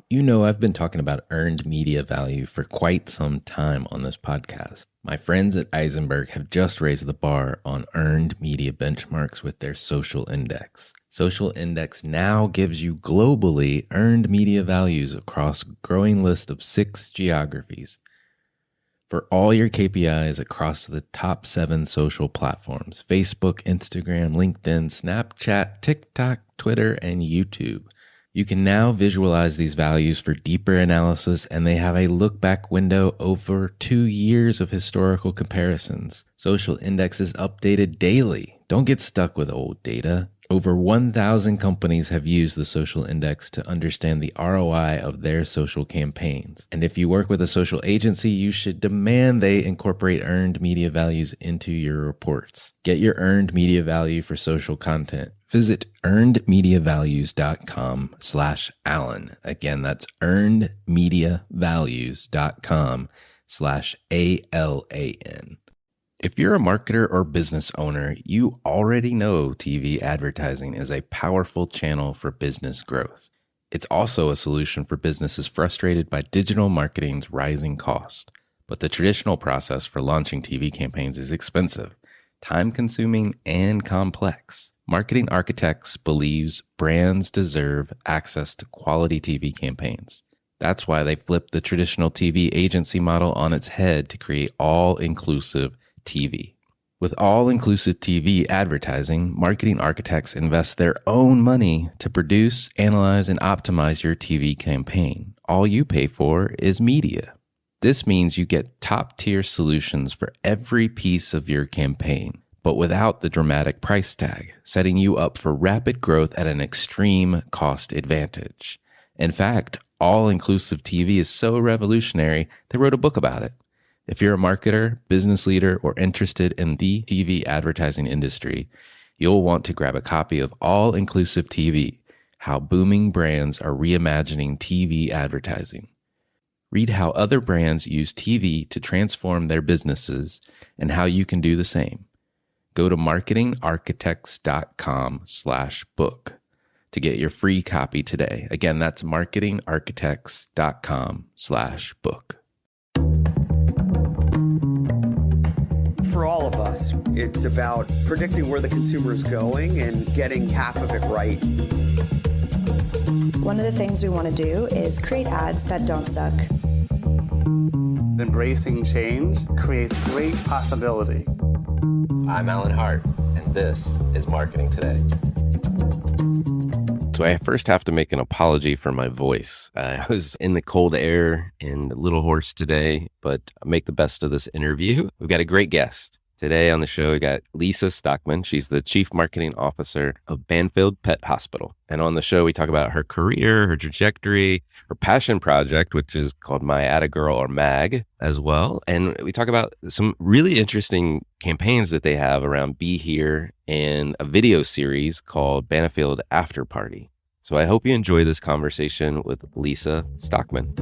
You know, I've been talking about earned media value for quite some time on this podcast. My friends at Eisenberg have just raised the bar on earned media benchmarks with their social index. Social index now gives you globally earned media values across a growing list of 6 geographies for all your KPIs across the top 7 social platforms: Facebook, Instagram, LinkedIn, Snapchat, TikTok, Twitter, and YouTube. You can now visualize these values for deeper analysis, and they have a look-back window over 2 years of historical comparisons. Social Index is updated daily. Don't get stuck with old data. Over 1,000 companies have used the Social Index to understand the ROI of their social campaigns. And if you work with a social agency, you should demand they incorporate earned media values into your reports. Get your earned media value for social content. Visit earnedmediavalues.com/Alan. Again, that's earnedmediavalues.com/ALAN. If you're a marketer or business owner, you already know TV advertising is a powerful channel for business growth. It's also a solution for businesses frustrated by digital marketing's rising cost. But the traditional process for launching TV campaigns is expensive, time-consuming, and complex. Marketing Architects believes brands deserve access to quality TV campaigns. That's why they flipped the traditional TV agency model on its head to create all-inclusive TV. With all-inclusive TV advertising, Marketing Architects invest their own money to produce, analyze, and optimize your TV campaign. All you pay for is media. This means you get top-tier solutions for every piece of your campaign, but without the dramatic price tag, setting you up for rapid growth at an extreme cost advantage. In fact, all-inclusive TV is so revolutionary, they wrote a book about it. If you're a marketer, business leader, or interested in the TV advertising industry, you'll want to grab a copy of All-Inclusive TV, How Booming Brands Are Reimagining TV Advertising. Read how other brands use TV to transform their businesses and how you can do the same. Go to marketingarchitects.com/book to get your free copy today. Again, that's marketingarchitects.com/book. For all of us, it's about predicting where the consumer is going and getting half of it right. One of the things we want to do is create ads that don't suck. Embracing change creates great possibility. I'm Alan Hart, and this is Marketing Today. So I first have to make an apology for my voice. I was in the cold air and a little hoarse today, but I'll make the best of this interview. We've got a great guest. Today on the show, we got Lisa Stockmon. She's the Chief Marketing Officer of Banfield Pet Hospital. And on the show, we talk about her career, her trajectory, her passion project, which is called My Atta Girl, or MAG, as well. And we talk about some really interesting campaigns that they have around Be Here and a video series called Banfield After Party. So I hope you enjoy this conversation with Lisa Stockmon.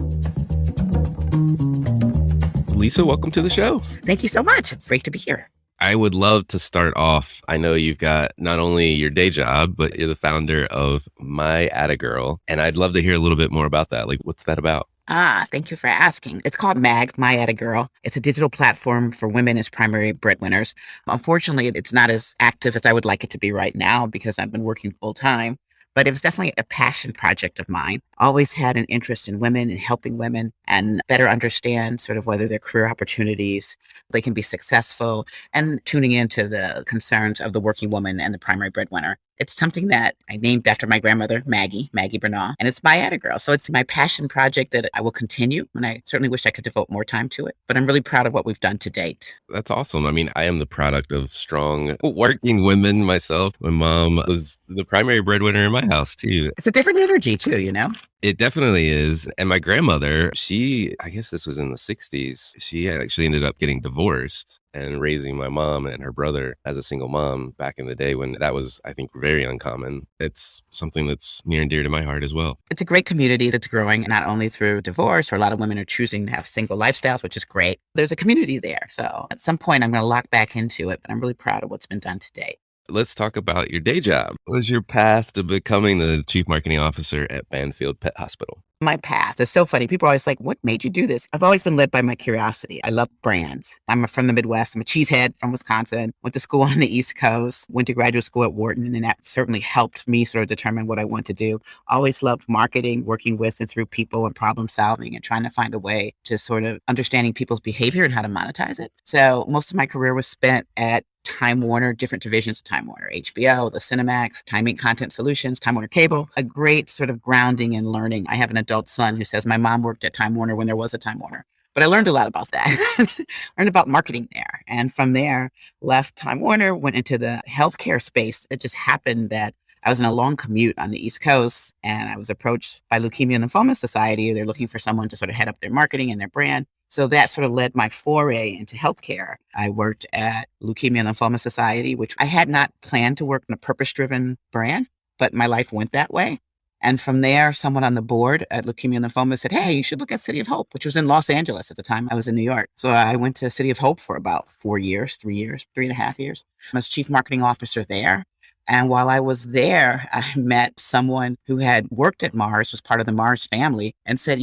Lisa, welcome to the show. Thank you so much. It's great to be here. I would love to start off. I know you've got not only your day job, but you're the founder of My Atta Girl. And I'd love to hear a little bit more about that. Like, what's that about? Thank you for asking. It's called MAG, My Atta Girl. It's a digital platform for women as primary breadwinners. Unfortunately, it's not as active as I would like it to be right now because I've been working full time. But it was definitely a passion project of mine. Always had an interest in women and helping women and better understand sort of whether their career opportunities, they can be successful, and tuning into the concerns of the working woman and the primary breadwinner. It's something that I named after my grandmother, Maggie Bernal, and it's My Atta Girl. So it's my passion project that I will continue, and I certainly wish I could devote more time to it. But I'm really proud of what we've done to date. That's awesome. I mean, I am the product of strong working women myself. My mom was the primary breadwinner in my house too. It's a different energy too, you know? It definitely is. And my grandmother, I guess this was in the 60s, she actually ended up getting divorced and raising my mom and her brother as a single mom back in the day when that was, I think, very uncommon. It's something that's near and dear to my heart as well. It's a great community that's growing, not only through divorce, or a lot of women are choosing to have single lifestyles, which is great. There's a community there. So at some point, I'm going to lock back into it, but I'm really proud of what's been done to date. Let's talk about your day job. What was your path to becoming the Chief Marketing Officer at Banfield Pet Hospital? My path is so funny. People are always like, what made you do this? I've always been led by my curiosity. I love brands. I'm from the Midwest. I'm a cheesehead from Wisconsin. Went to school on the East Coast, went to graduate school at Wharton, and that certainly helped me sort of determine what I want to do. Always loved marketing, working with and through people and problem solving and trying to find a way to sort of understanding people's behavior and how to monetize it. So most of my career was spent at Time Warner, different divisions of Time Warner, HBO, the Cinemax, Time Inc. Content Solutions, Time Warner Cable, a great sort of grounding and learning. I have an adult son who says my mom worked at Time Warner when there was a Time Warner. But I learned a lot about that. Learned about marketing there. And from there, left Time Warner, went into the healthcare space. It just happened that I was in a long commute on the East Coast and I was approached by Leukemia and Lymphoma Society. They're looking for someone to sort of head up their marketing and their brand. So that sort of led my foray into healthcare. I worked at Leukemia and Lymphoma Society, which I had not planned to work in a purpose-driven brand, but my life went that way. And from there, someone on the board at Leukemia and Lymphoma said, hey, you should look at City of Hope, which was in Los Angeles at the time. I was in New York. So I went to City of Hope for about 4 years, 3.5 years. I was chief marketing officer there. And while I was there, I met someone who had worked at Mars, was part of the Mars family, and said,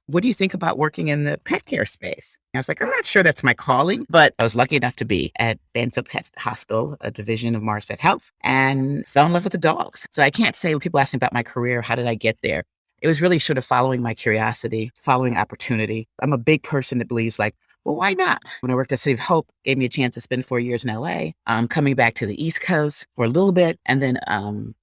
what do you think about working in the pet care space? And I was like, I'm not sure that's my calling, but I was lucky enough to be at Banfield Pet Hospital, a division of Mars Vet Health, and fell in love with the dogs. So I can't say when people ask me about my career, how did I get there? It was really sort of following my curiosity, following opportunity. I'm a big person that believes well, why not? When I worked at City of Hope, gave me a chance to spend 4 years in LA, coming back to the East Coast for a little bit, and then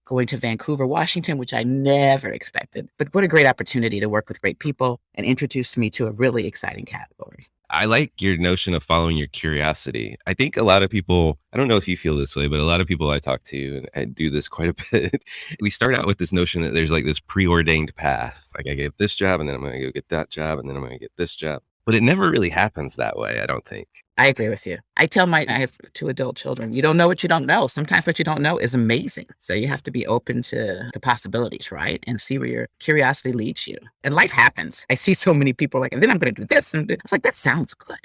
going to Vancouver, Washington, which I never expected. But what a great opportunity to work with great people and introduce me to a really exciting category. I like your notion of following your curiosity. I think a lot of people, I don't know if you feel this way, but a lot of people I talk to, and I do this quite a bit, we start out with this notion that there's like this preordained path. Like I get this job and then I'm going to go get that job and then I'm going to get this job. But it never really happens that way, I don't think. I agree with you. I have 2 adult children. You don't know what you don't know. Sometimes what you don't know is amazing. So you have to be open to the possibilities, right? And see where your curiosity leads you. And life happens. I see so many people and then I'm going to do this. And it's like, that sounds good.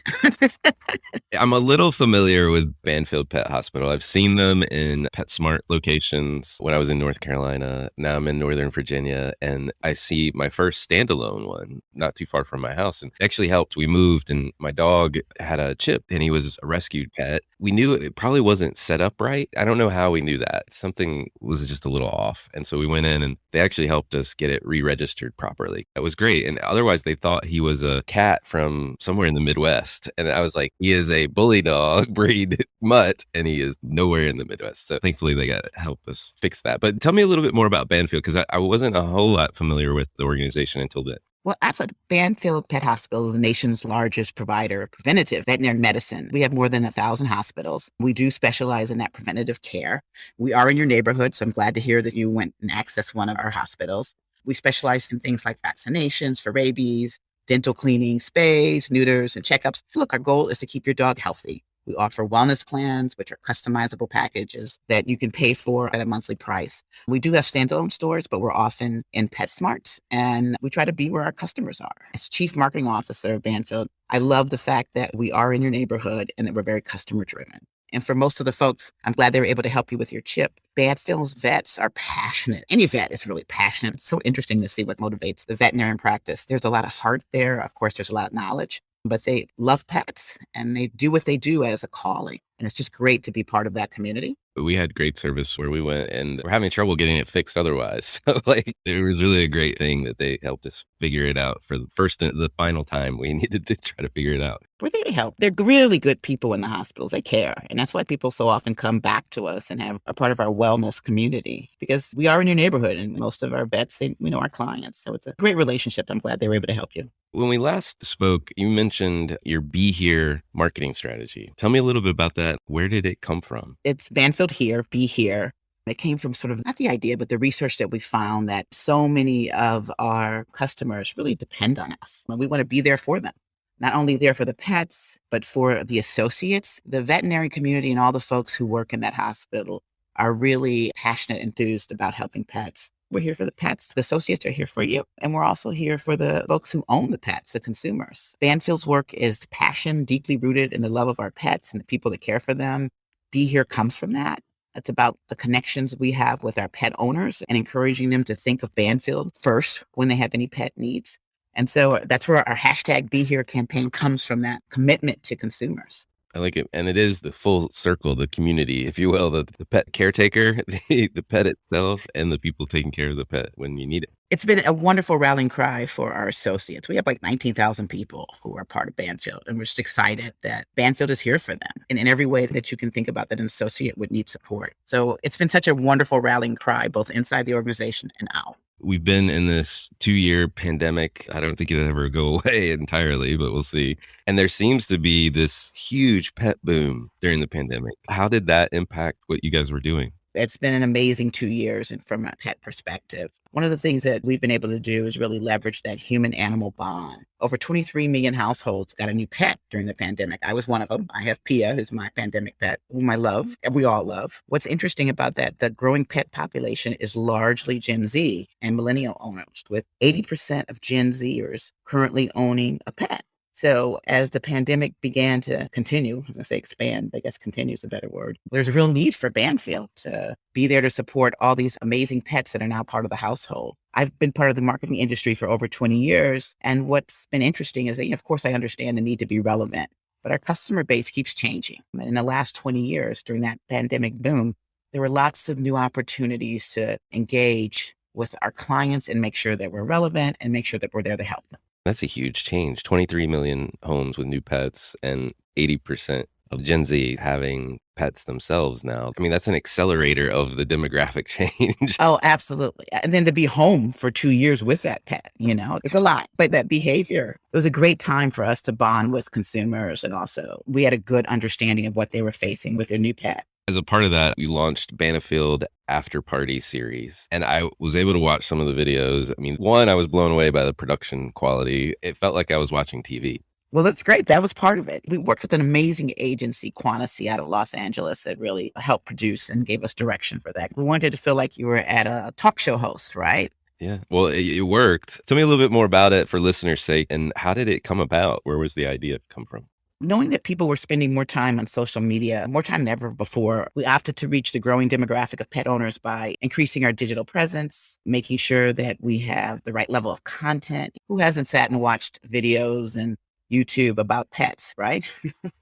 I'm a little familiar with Banfield Pet Hospital. I've seen them in PetSmart locations when I was in North Carolina. Now I'm in Northern Virginia, and I see my first standalone one not too far from my house. And it actually helped. We moved, and my dog had a chip, and he was a rescued pet. We knew it probably wasn't set up right. I don't know how we knew that. Something was just a little off. And so we went in, and they actually helped us get it re-registered properly. It was great. And otherwise, they thought he was a cat from somewhere in the Midwest. And I was like, he is a bully dog breed mutt, and he is nowhere in the Midwest. So thankfully, they got to help us fix that. But tell me a little bit more about Banfield, because I wasn't a whole lot familiar with the organization until then. Well, actually, Banfield Pet Hospital is the nation's largest provider of preventative veterinary medicine. We have more than 1,000 hospitals. We do specialize in that preventative care. We are in your neighborhood, so I'm glad to hear that you went and accessed one of our hospitals. We specialize in things like vaccinations for rabies, dental cleaning, spays, neuters, and checkups. Look, our goal is to keep your dog healthy. We offer wellness plans, which are customizable packages that you can pay for at a monthly price. We do have standalone stores, but we're often in PetSmarts, and we try to be where our customers are. As Chief Marketing Officer of Banfield, I love the fact that we are in your neighborhood and that we're very customer driven. And for most of the folks, I'm glad they were able to help you with your chip. Banfield's vets are passionate. Any vet is really passionate. It's so interesting to see what motivates the veterinarian practice. There's a lot of heart there. Of course, there's a lot of knowledge, but they love pets and they do what they do as a calling. And it's just great to be part of that community. We had great service where we went, and we're having trouble getting it fixed otherwise. So it was really a great thing that they helped us figure it out for the final time we needed to try to figure it out. We're there to help. They're really good people in the hospitals. They care. And that's why people so often come back to us and are part of our wellness community, because we are in your neighborhood and most of our vets, we know our clients. So it's a great relationship. I'm glad they were able to help you. When we last spoke, you mentioned your Be Here marketing strategy. Tell me a little bit about that. Where did it come from? It's Banfield Here, Be Here. It came from sort of not the idea, but the research that we found that so many of our customers really depend on us. And we want to be there for them. Not only there for the pets, but for the associates. The veterinary community and all the folks who work in that hospital are really passionate, enthused about helping pets. We're here for the pets. The associates are here for you. And we're also here for the folks who own the pets, the consumers. Banfield's work is passion, deeply rooted in the love of our pets and the people that care for them. Be Here comes from that. It's about the connections we have with our pet owners and encouraging them to think of Banfield first when they have any pet needs. And so that's where our hashtag Be Here campaign comes from, that commitment to consumers. I like it. And it is the full circle, the community, if you will, the pet caretaker, the pet itself, and the people taking care of the pet when you need it. It's been a wonderful rallying cry for our associates. We have like 19,000 people who are part of Banfield, and we're just excited that Banfield is here for them in every way that you can think about that an associate would need support. So it's been such a wonderful rallying cry, both inside the organization and out. We've been in this 2-year pandemic. I don't think it'll ever go away entirely, but we'll see. And there seems to be this huge pet boom during the pandemic. How did that impact what you guys were doing? It's been an amazing 2 years, and from a pet perspective, one of the things that we've been able to do is really leverage that human-animal bond. Over 23 million households got a new pet during the pandemic. I was one of them. I have Pia, who's my pandemic pet, whom I love, and we all love. What's interesting about that, the growing pet population is largely Gen Z and millennial owners, with 80% of Gen Zers currently owning a pet. So as the pandemic began to continue, I was going to say expand, I guess continue is a better word. There's a real need for Banfield to be there to support all these amazing pets that are now part of the household. I've been part of the marketing industry for over 20 years. And what's been interesting is that, of course, I understand the need to be relevant, but our customer base keeps changing. And in the last 20 years, during that pandemic boom, there were lots of new opportunities to engage with our clients and make sure that we're relevant and make sure that we're there to help them. That's a huge change. 23 million homes with new pets and 80% of Gen Z having pets themselves now. I mean, that's an accelerator of the demographic change. Oh, absolutely. And then to be home for 2 years with that pet, it's a lot. But that behavior, it was a great time for us to bond with consumers. And also we had a good understanding of what they were facing with their new pet. As a part of that, we launched Banfield After Party series, and I was able to watch some of the videos. I mean, one, I was blown away by the production quality. It felt like I was watching TV. Well, that's great. That was part of it. We worked with an amazing agency, Quantasy, out of Los Angeles, that really helped produce and gave us direction for that. We wanted to feel like you were at a talk show host, right? Yeah, well, it worked. Tell me a little bit more about it for listeners' sake, and how did it come about? Where was the idea come from? Knowing that people were spending more time on social media, more time than ever before, we opted to reach the growing demographic of pet owners by increasing our digital presence, making sure that we have the right level of content. Who hasn't sat and watched videos and YouTube about pets, right?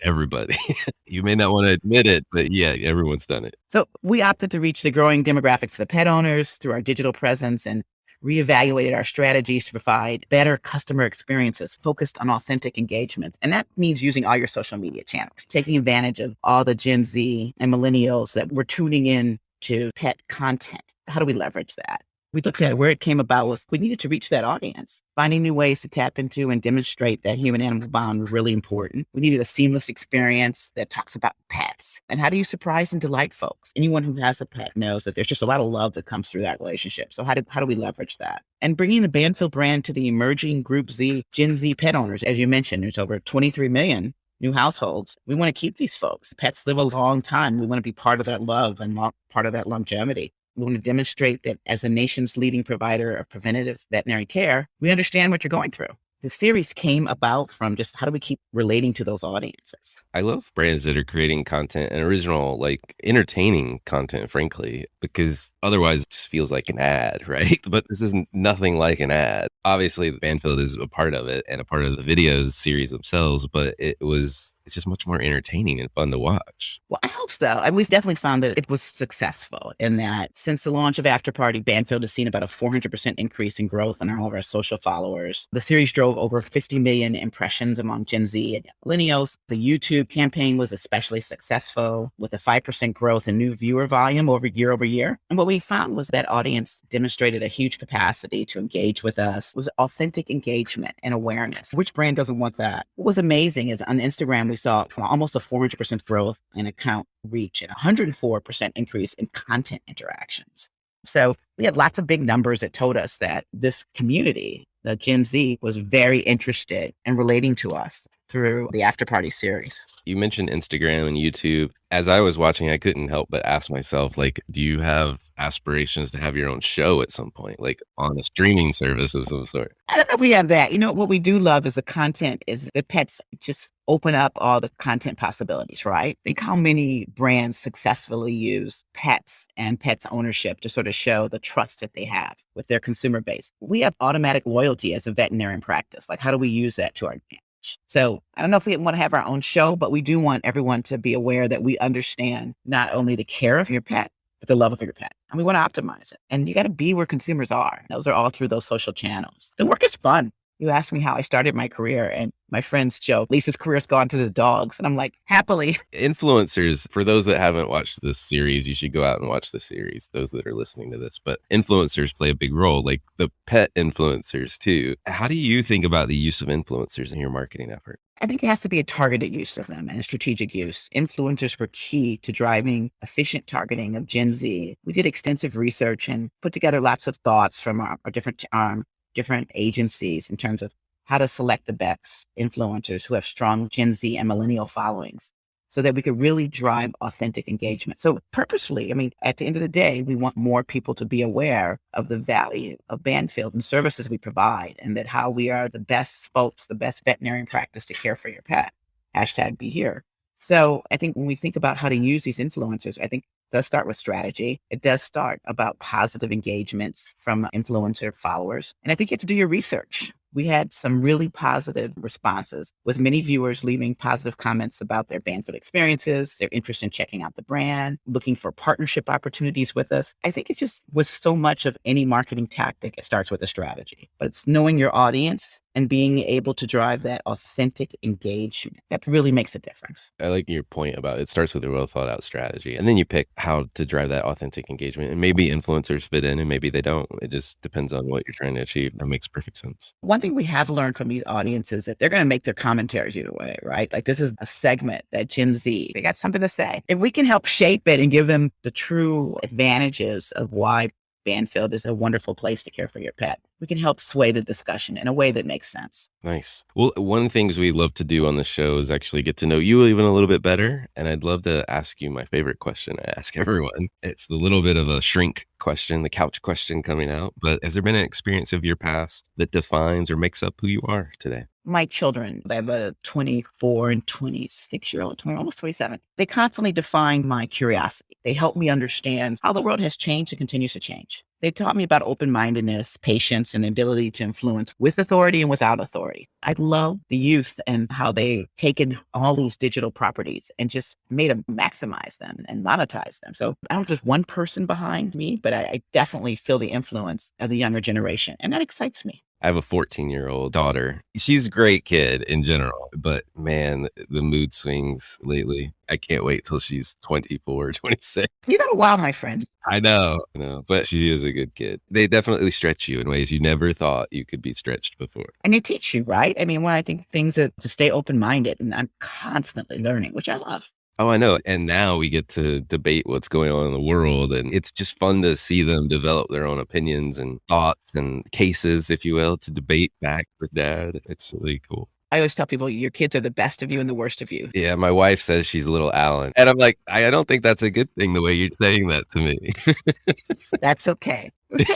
Everybody. You may not want to admit it, but yeah, everyone's done it. So we opted to reach the growing demographics of the pet owners through our digital presence and reevaluated our strategies to provide better customer experiences focused on authentic engagement. And that means using all your social media channels, taking advantage of all the Gen Z and millennials that were tuning in to pet content. How do we leverage that? We looked at where it came about was we needed to reach that audience. Finding new ways to tap into and demonstrate that human-animal bond was really important. We needed a seamless experience that talks about pets. And how do you surprise and delight folks? Anyone who has a pet knows that there's just a lot of love that comes through that relationship. So how do we leverage that? And bringing the Banfield brand to the emerging Group Z, Gen Z pet owners. As you mentioned, there's over 23 million new households. We want to keep these folks. Pets live a long time. We want to be part of that love and part of that longevity. We want to demonstrate that as the nation's leading provider of preventative veterinary care, we understand what you're going through. The series came about from just how do we keep relating to those audiences? I love brands that are creating content and original, like entertaining content, frankly, because otherwise it just feels like an ad, right? But this is nothing like an ad. Obviously, Banfield is a part of it and a part of the videos series themselves, but it's just much more entertaining and fun to watch. Well, I hope so. And we've definitely found that it was successful in that since the launch of After Party, Banfield has seen about a 400% increase in growth in all of our social followers. The series drove over 50 million impressions among Gen Z and millennials. The YouTube campaign was especially successful with a 5% growth in new viewer volume over year. And what we found was that audience demonstrated a huge capacity to engage with us. It was authentic engagement and awareness. Which brand doesn't want that? What was amazing is on Instagram, we saw almost a 400% growth in account reach and 104% increase in content interactions. So we had lots of big numbers that told us that this community, the Gen Z, was very interested in relating to us. through the After Party series. You mentioned Instagram and YouTube. As I was watching, I couldn't help but ask myself, like, do you have aspirations to have your own show at some point, like on a streaming service of some sort? I don't know if we have that. What we do love is the content is the pets just open up all the content possibilities, right? Think how many brands successfully use pets and pets ownership to sort of show the trust that they have with their consumer base. We have automatic loyalty as a veterinarian practice. Like, how do we use that to our advantage? So I don't know if we want to have our own show, but we do want everyone to be aware that we understand not only the care of your pet, but the love of your pet. And we want to optimize it. And you got to be where consumers are. Those are all through those social channels. The work is fun. You asked me how I started my career, and my friends joke, Lisa's career's gone to the dogs. And I'm like, happily. Influencers, for those that haven't watched this series, you should go out and watch the series, those that are listening to this. But influencers play a big role, like the pet influencers too. How do you think about the use of influencers in your marketing effort? I think it has to be a targeted use of them and a strategic use. Influencers were key to driving efficient targeting of Gen Z. We did extensive research and put together lots of thoughts from our different agencies in terms of how to select the best influencers who have strong Gen Z and millennial followings so that we could really drive authentic engagement. So purposefully, at the end of the day, we want more people to be aware of the value of Banfield and services we provide, and that how we are the best folks, the best veterinarian practice to care for your pet. #BeHere. So I think when we think about how to use these influencers, I think it does start with strategy. It does start about positive engagements from influencer followers. And I think you have to do your research. We had some really positive responses, with many viewers leaving positive comments about their Banfield experiences, their interest in checking out the brand, looking for partnership opportunities with us. I think it's just with so much of any marketing tactic, it starts with a strategy, but it's knowing your audience and being able to drive that authentic engagement. That really makes a difference. I like your point about it starts with a well thought out strategy, and then you pick how to drive that authentic engagement. And maybe influencers fit in and maybe they don't. It just depends on what you're trying to achieve. That makes perfect sense. One thing we have learned from these audiences is that they're going to make their commentaries either way, right? Like, this is a segment that Gen Z, they got something to say. If we can help shape it and give them the true advantages of why Banfield is a wonderful place to care for your pet, we can help sway the discussion in a way that makes sense. Nice. Well, one of the things we love to do on the show is actually get to know you even a little bit better. And I'd love to ask you my favorite question I ask everyone. It's the little bit of a shrink question, the couch question coming out. But has there been an experience of your past that defines or makes up who you are today? My children, I have a 24 and 26-year-old, almost 27. They constantly define my curiosity. They help me understand how the world has changed and continues to change. They taught me about open-mindedness, patience, and ability to influence with authority and without authority. I love the youth and how they've taken all these digital properties and just made them maximize them and monetize them. So I don't have just one person behind me, but I definitely feel the influence of the younger generation, and that excites me. I have a 14-year-old daughter. She's a great kid in general, but man, the mood swings lately. I can't wait till she's 24, 26. You got a while, my friend. I know, but she is a good kid. They definitely stretch you in ways you never thought you could be stretched before. And they teach you, right? When I think things to stay open-minded, and I'm constantly learning, which I love. Oh, I know. And now we get to debate what's going on in the world. And it's just fun to see them develop their own opinions and thoughts and cases, if you will, to debate back with dad. It's really cool. I always tell people your kids are the best of you and the worst of you. Yeah, my wife says she's a little Alan. And I'm like, I don't think that's a good thing the way you're saying that to me. That's okay. Yeah.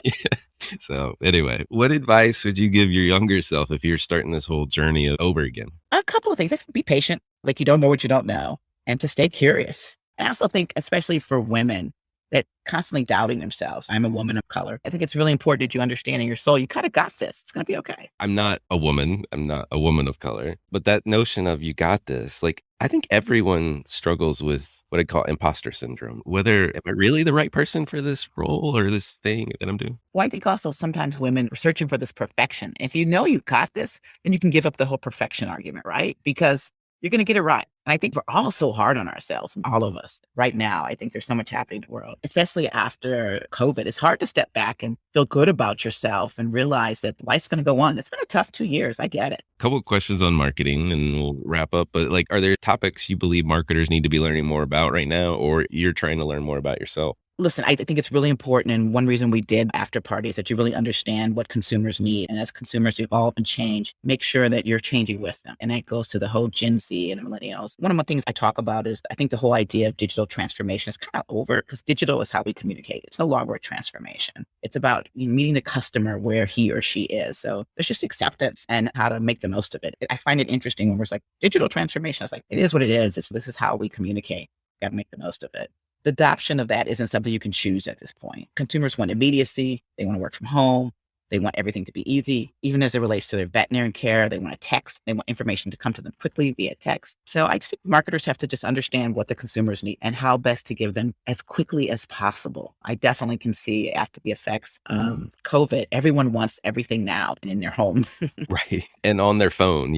So anyway, what advice would you give your younger self if you're starting this whole journey over again? A couple of things. Be patient. Like, you don't know what you don't know. And to stay curious. And I also think, especially for women that constantly doubting themselves, I'm a woman of color. I think it's really important that you understand in your soul, you kind of got this. It's going to be okay. I'm not a woman. I'm not a woman of color. But that notion of you got this, like, I think everyone struggles with what I call imposter syndrome. Whether am I really the right person for this role or this thing that I'm doing? Well, I think also sometimes women are searching for this perfection. If you know you got this, then you can give up the whole perfection argument, right? Because you're going to get it right. And I think we're all so hard on ourselves, all of us right now. I think there's so much happening in the world, especially after COVID. It's hard to step back and feel good about yourself and realize that life's going to go on. It's been a tough 2 years. I get it. A couple of questions on marketing and we'll wrap up. But are there topics you believe marketers need to be learning more about right now, or you're trying to learn more about yourself? Listen, I think it's really important. And one reason we did after parties that you really understand what consumers need. And as consumers evolve and change, make sure that you're changing with them. And that goes to the whole Gen Z and millennials. One of the things I talk about is I think the whole idea of digital transformation is kind of over because digital is how we communicate. It's no longer a transformation. It's about meeting the customer where he or she is. So there's just acceptance and how to make the most of it. I find it interesting when we're like digital transformation. It's like, it is what it is. This is how we communicate. Got to make the most of it. The adoption of that isn't something you can choose at this point. Consumers want immediacy. They want to work from home. They want everything to be easy, even as it relates to their veterinarian care. They want a text. They want information to come to them quickly via text. So I just think marketers have to just understand what the consumers need and how best to give them as quickly as possible. I definitely can see after the effects of COVID, everyone wants everything now and in their home. Right. And on their phone,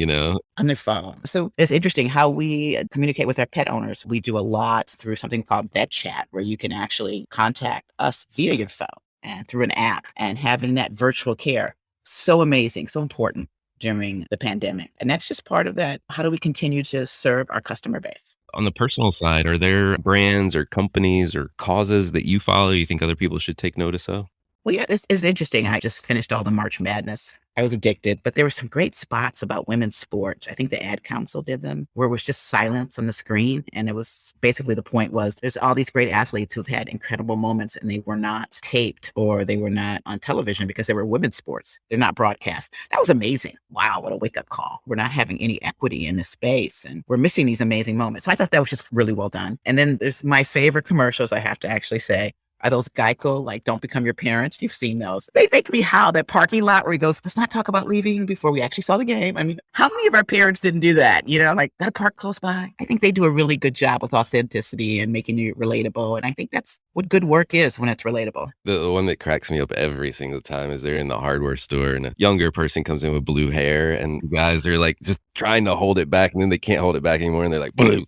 On their phone. So it's interesting how we communicate with our pet owners. We do a lot through something called Vet Chat, where you can actually contact us via your phone and through an app, and having that virtual care. So amazing, so important during the pandemic. And that's just part of that. How do we continue to serve our customer base? On the personal side, are there brands or companies or causes that you follow you think other people should take notice of? Well, yeah, it's interesting. I just finished all the March Madness. I was addicted, but there were some great spots about women's sports. I think the ad council did them, where it was just silence on the screen. And it was basically the point was there's all these great athletes who've had incredible moments and they were not taped or they were not on television because they were women's sports. They're not broadcast. That was amazing. Wow, what a wake up call. We're not having any equity in this space and we're missing these amazing moments. So I thought that was just really well done. And then there's my favorite commercials, I have to actually say, are those Geico, like, don't become your parents? You've seen those. They make me howl. That parking lot where he goes, let's not talk about leaving before we actually saw the game. I mean, how many of our parents didn't do that? Like, got to park close by. I think they do a really good job with authenticity and making it relatable. And I think that's what good work is when it's relatable. The one that cracks me up every single time is they're in the hardware store and a younger person comes in with blue hair and guys are like just trying to hold it back and then they can't hold it back anymore and they're like, blue.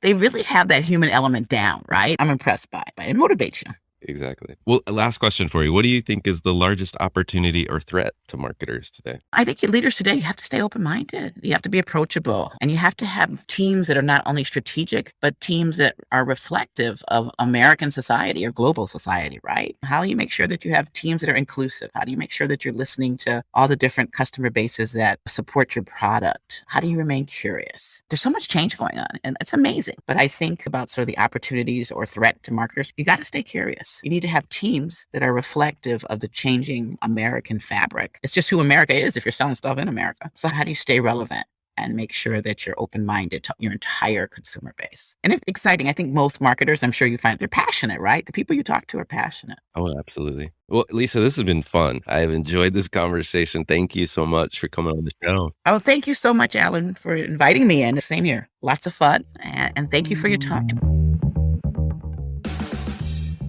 They really have that human element down, right? I'm impressed by it. It motivates you. Exactly. Well, last question for you. What do you think is the largest opportunity or threat to marketers today? I think your leaders today, you have to stay open-minded. You have to be approachable. And you have to have teams that are not only strategic, but teams that are reflective of American society or global society, right? How do you make sure that you have teams that are inclusive? How do you make sure that you're listening to all the different customer bases that support your product? How do you remain curious? There's so much change going on, and it's amazing. But I think about sort of the opportunities or threat to marketers. You got to stay curious. You need to have teams that are reflective of the changing American fabric. It's just who America is if you're selling stuff in America. So how do you stay relevant and make sure that you're open-minded to your entire consumer base? And it's exciting. I think most marketers, I'm sure you find they're passionate, right? The people you talk to are passionate. Oh, absolutely. Well, Lisa, this has been fun. I have enjoyed this conversation. Thank you so much for coming on the show. Oh, thank you so much, Alan, for inviting me in. The same here. Lots of fun. And thank you for your time.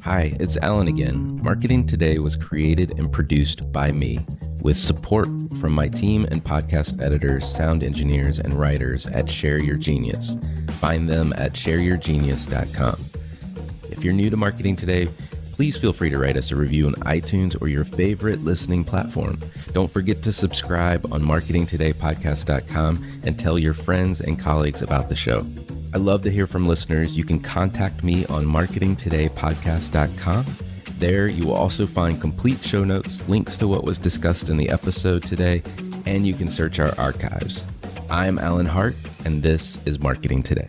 Hi, it's Alan again. Marketing Today was created and produced by me, with support from my team and podcast editors, sound engineers, and writers at Share Your Genius. Find them at shareyourgenius.com. If you're new to Marketing Today, please feel free to write us a review on iTunes or your favorite listening platform. Don't forget to subscribe on marketingtodaypodcast.com and tell your friends and colleagues about the show. I love to hear from listeners. You can contact me on marketingtodaypodcast.com. There, you will also find complete show notes, links to what was discussed in the episode today, and you can search our archives. I'm Alan Hart, and this is Marketing Today.